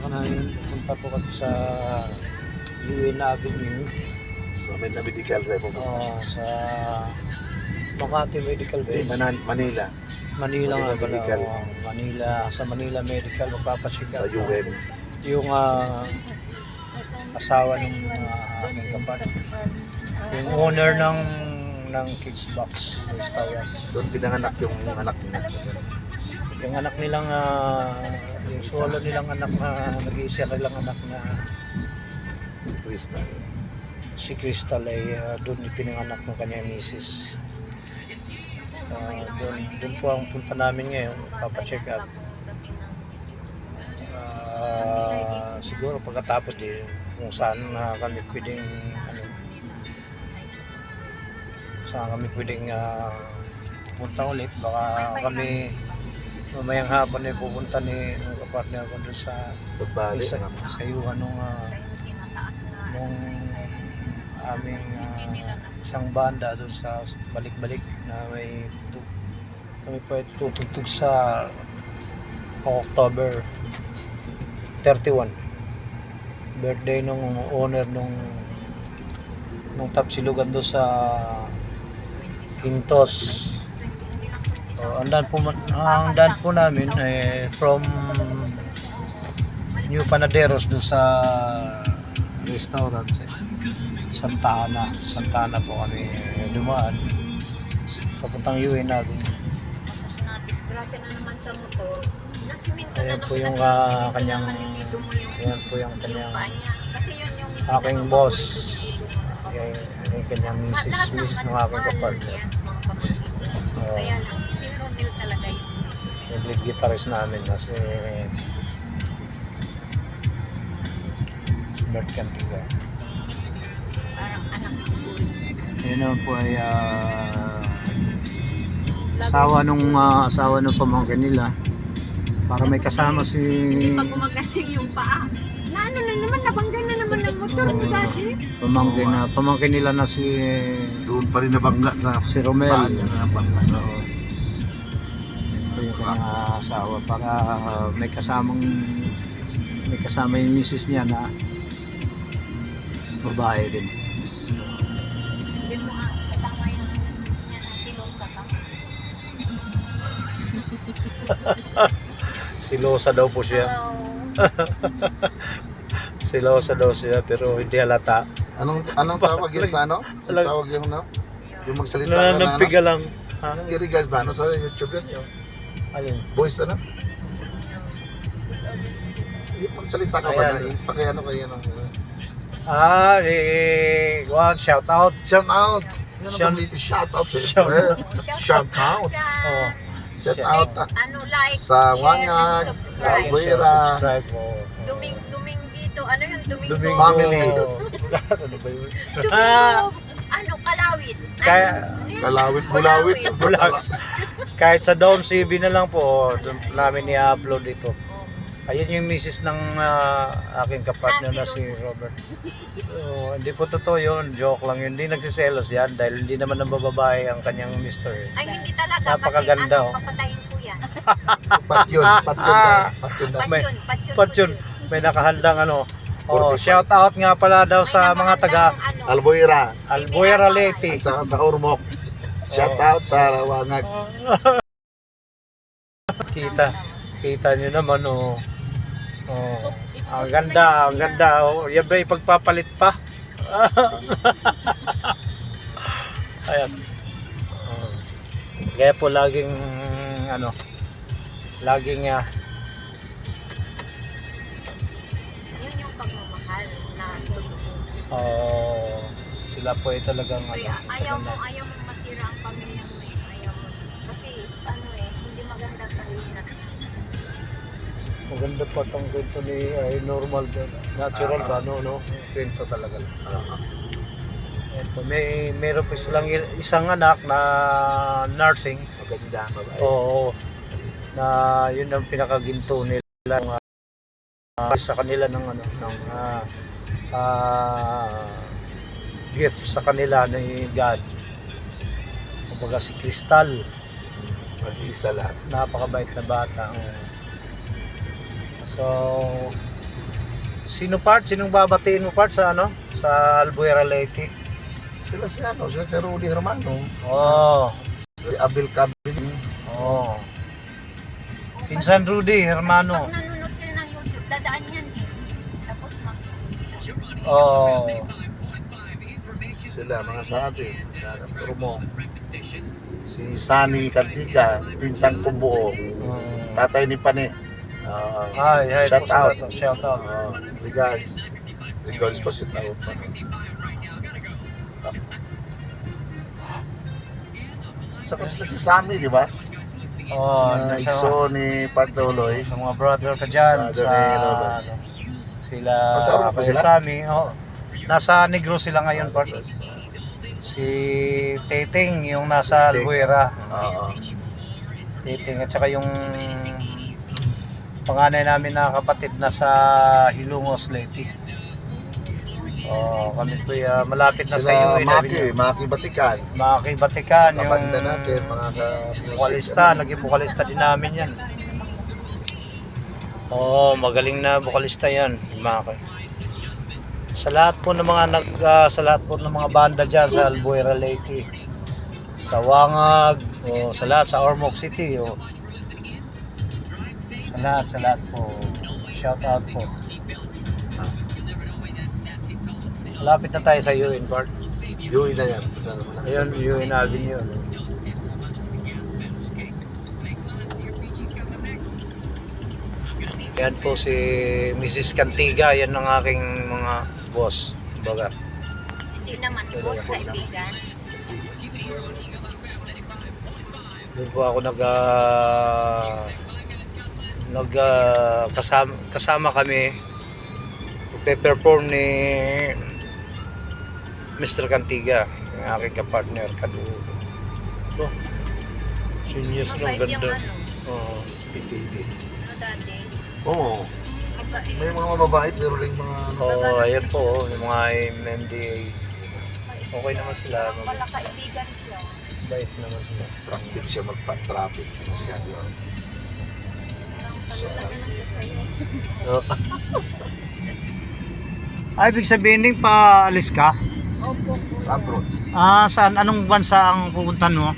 punta po kami sa UN Avenue. So may na medical tayo po. Sa Makati Medical Base. Manila. Manila nga pala. Medical. Sa Manila Medical, magpapacheck Sa up. UN. Yung asawa ng aming kapatid. Yung owner ng Kids Box Restaurant. Doon pinanganak yung anak nila. Yung anak nilang, yung solo nilang anak na, nag-iisa nilang anak na Si Crystal. si Crystal ay doon ipinanganak ng kanyang misis. Doon po ang punta namin ngayon, papacheck up. Siguro pagkatapos kung saan kami pwedeng punta ulit, baka kami mamayang hapon ay pupunta ni kapartner ko doon sa Pagbalik. sa yuhan nung aming isang banda doon sa balik-balik na kami po tutugtog sa October 31, birthday nung owner nung Tapsilugan doon sa Quintos. Ang daan po namin from New Panaderos doon sa restaurant Santa Ana po kami dumaan papuntang UN natin. Disgrasya na naman sa motor. Nasiminto Ayan na po yung kanyang kasi yun yung aking boss. Yung kanyang misis ng aking kapartner. kaya lang si Romel talaga yun. Yung lead guitarist namin kasi Bert Cantiga. Parang anak ko. Yun naman po ay asawa nung pamangkin nila para may kasama Kasi pag gumagaling yung paa, ano na naman, nabangga na naman ng motor mo dati. pamangkin nila na si Doon pa rin nabangga sa Romel. paa niya na nabangga. Ito yung kanyang asawa para may kasama yung misis niya na babae din. Hindi mo kasama yung misis niya na silosa ka. Silosa daw po siya. Silosa daw siya pero hindi halata. Anong tawag yun sa ano? Yung tawag yung yung magsalita ka na Nanampiga lang. Ha? Yung irigas ba? Sa YouTube yun? Alin? Voice ano? Yung pagsalita ka ba na? Ipakiano kayo ng... Shout out. Shout out! Yun Shout- ang dito, shout out sa Shout- Shout out! Oh. Shout out Like, sa share, Wangag, and sa subscribe. Buera, Subscribe mo. Duming dito, ano yung Domingo? Domingo. Family. Ano ba yun? Kalawit. Kalawit, Bulawit. Bulag. Kahit sa Dawn CB na lang po, doon namin i-upload ito. Ayun yung misis ng aking kapartner na si Robert. Hindi po totoo yun, joke lang yun. Hindi nagsiselos yan dahil hindi naman nabababae ang kanyang mister. Ay, hindi talaga. Napakaganda, Kasi papatayin ko yan. Patyon daw. Patyon. May nakahandang shout out nga pala daw sa mga taga Albuera, Albuera Leyte. at sa Ormoc. Shout out sa Wangag. Kita nyo naman ang ganda. Yan ba ipagpapalit pa? Ayan. Kaya po laging Yun yung pagmamahal na totoo. sila po ay talagang Kaya ayaw mo masira ang pamilya mo eh. Ayaw mo. Kasi hindi maganda tayo na. maganda pa itong kwento ni normal natural ba no kwento talaga lang. Ayan po, meron pa silang isang anak na nursing. Maganda, babae. Oo. Na yun ang pinakaginto nila sa kanila ng gift sa kanila ni God. Kumbaga si Crystal, Mag-isa lahat. napakabait na bata. So Sino part? Sinong babatiin mo part sa ano? Sa Albuera Leyte? Sila si Rudy Hermano, Oh. si Abel Cabin. Oh. Pinsan Rudy, hermano. Pag nanonood sila ng YouTube, dadaan yan eh. Tapos Oh. Sila, mga sa atin. Sa Promo. Si Sunny Cantiga, pinsan ko buo. Tatay ni Pane. Hi, Shout out. Shout out. Regards. Regards po shout out. Saka sila si Sammy, di ba? Oh, Na sa, ikso ni Partoloy. sa mga brother ka dyan. Brother Sa, ni Lolo. ano, sila, Nasa Aurora pa Kuya sila? Sammy. Oh. Nasa Negro sila ngayon, part. Si Titing, yung nasa Titing. Albuera. Oo. Titing. At saka yung panganay namin na kapatid na sa Hilongos, Leyte. Oh, kami po malapit na sa iyo. Sila Maki Batikan. Maki Batikan, yung Kabanda natin, mga vokalista, naging vokalista din namin yan. Oo, magaling na vokalista yan, Maki. Sa lahat po ng mga sa lahat po ng mga banda diyan sa Albuera Leyte. Sa Wangag, o sa lahat sa Ormoc City, o sa lahat po. Shout out po. Malapit na tayo sa UN part. Yui na yan. Ayun, UN Avenue. Yan po si Mrs. Cantiga, yan ang aking mga boss. Baga. hindi naman boss, kaibigan. Doon po ako kasama kami pe-perform ni Mr. Cantiga, yung aking kapartner kadugo. Oh, serious nung Mabait yung ganda. ano, Oo. PTV. ano dati. Oo. Iba eh. May mga mababait, pero rin mga Oo, ayan po, yung mga MMDA. Okay naman sila. Wala kaibigan siya. Bait naman sila. traffic siya, magpa-traffic siya. Yun. Talaga nagsasayos. Oh. Ay, ibig sabihin din paalis ka? Opo po. Sa abroad. Ah, saan? Anong bansa ang pupuntahan mo?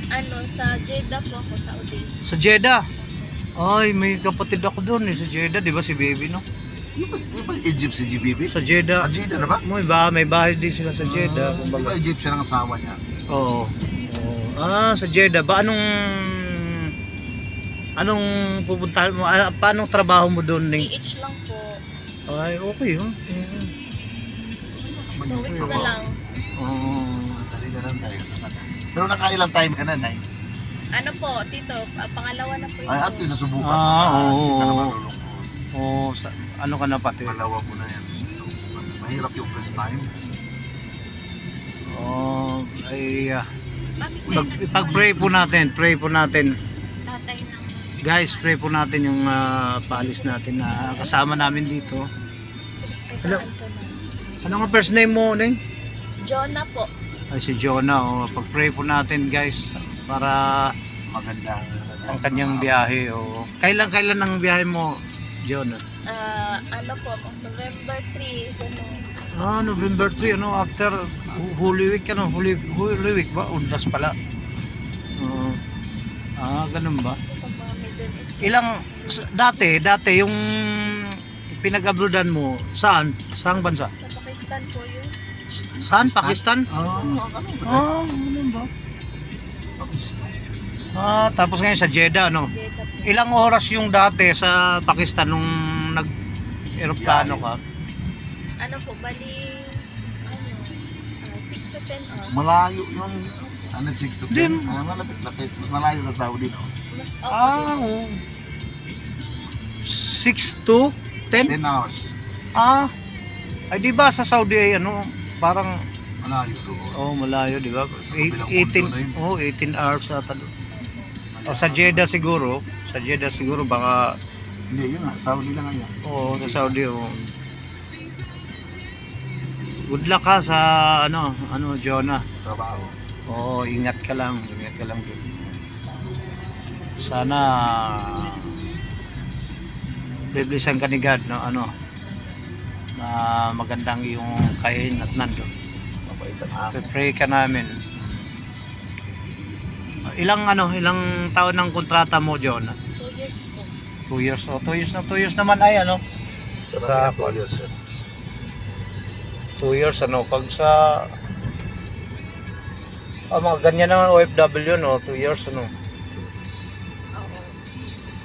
Ano, sa Jeddah po ako, Saudi. Sa Jeddah. Ay, may kapatid ako doon sa Jeddah, di ba si Baby, no? Di ba Egypt si GBB? Sa Jeddah. Jeddah na ba? May bahay din sila sa Jeddah. Di ba Kumbaga. Egypt siya ng asawa niya? Oo. Oo. Ah, sa Jeddah. Ba anong pupuntahan mo? Paano trabaho mo doon, Ning? PH lang po. Ay, okay, oh. 2 weeks na lang. Oo. Dali na lang tayo. Pero nakailang time ka na, Nay? Ano po, Tito, pangalawa na po yun. Ay, ato nasubukan. Ah, Hindi ka oo. naman lulungkot. Oo, ano ka na pati? Pangalawa mo na yan. So, mahirap yung first time. Oh, ay Bakit kayo ipag-pray po natin, tatay ng guys, pray po natin yung paalis natin na kasama namin dito. Hello. Ano nga first name mo, Ning? Jonah po. Ay, si Jonah. Oh, pag-pray po natin, guys, para Maganda. ang kanyang biyahe. Oh. Kailan ang biyahe mo, Jonah? Ano po, November 3, gano'n. Ah, November 3, ano, after Holy Week, ano, Holy Week ba? Undas pala. Ganun ba? Kasi pag mga Middle East, Dati yung pinag-abroadan mo, saan? Saang bansa? sa Pakistan po yun. Saan? Pakistan? Ganun ba? Tapos ngayon sa Jeddah, no? Jeddah po. Ilang oras yung dati sa Pakistan nung nag-aeroplano ka? Ano po, bali, 6 to 10 hours. Malayo yung 6 to 10. Din. Malapit. Mas malayo sa Saudi, no? Mas Oo. 6 to 10? 10 hours. Ay di ba sa Saudi ay ano, parang Malayo doon. malayo, di ba? kabilang 18, mundo na 18 hours ata doon. O sa Jeddah siguro, baka Hindi, yun nga. Saudi lang yan. sa Saudi. Good luck ka sa Jonah. Trabaho. Ingat ka lang din. Sana biblisan ka ni God, no? magandang yung kain at nandun. Mabait ang amo. Pray ka namin. Ilang taon ng kontrata mo, John? 2 years po. 2 years. 2 years na 2 years naman ay ano? Sa Polios. 2 years pag sa mga ganyan naman OFW 2 years Oo.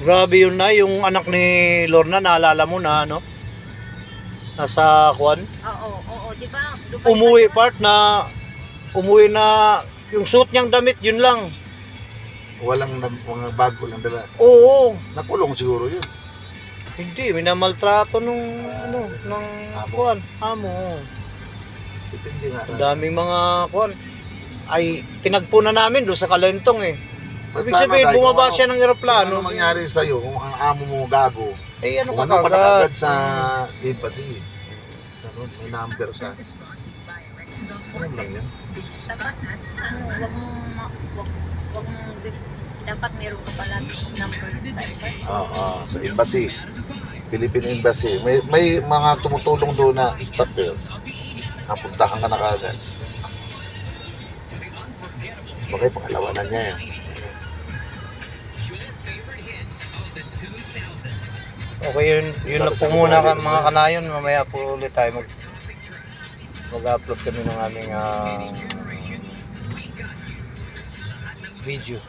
Grabe yun na yung anak ni Lorna, naalala mo na nasa Juan. Oo, di ba? Dubai Umuwi pa umuwi na yung suit niyang damit yun lang. Walang mga bago lang dala. Oo. Nakulong siguro yun. Hindi, minamaltrato nung Juan. Amo. Depende nga. Ang daming mga Juan. Ay, tinagpo na namin doon sa Kalentong eh. Ibig sabihin, Day, bumaba kung siya ng eroplano. Ano mangyari sa'yo kung ang amo mo gago? Eh, ano Kung ka ano pa kagad? agad sa embassy. Ano, may number ka. Ano lang yan? dapat wag mong dapat meron ka pala number sa embassy. Oo, sa embassy. Philippine Embassy. May mga tumutulong doon na staff there. Napuntahan ka na kagad. Bagay, pangalawa na niya yan. Okay, yun na po muna mga kanayon. Mamaya po ulit tayo mag-upload kami ng aming video.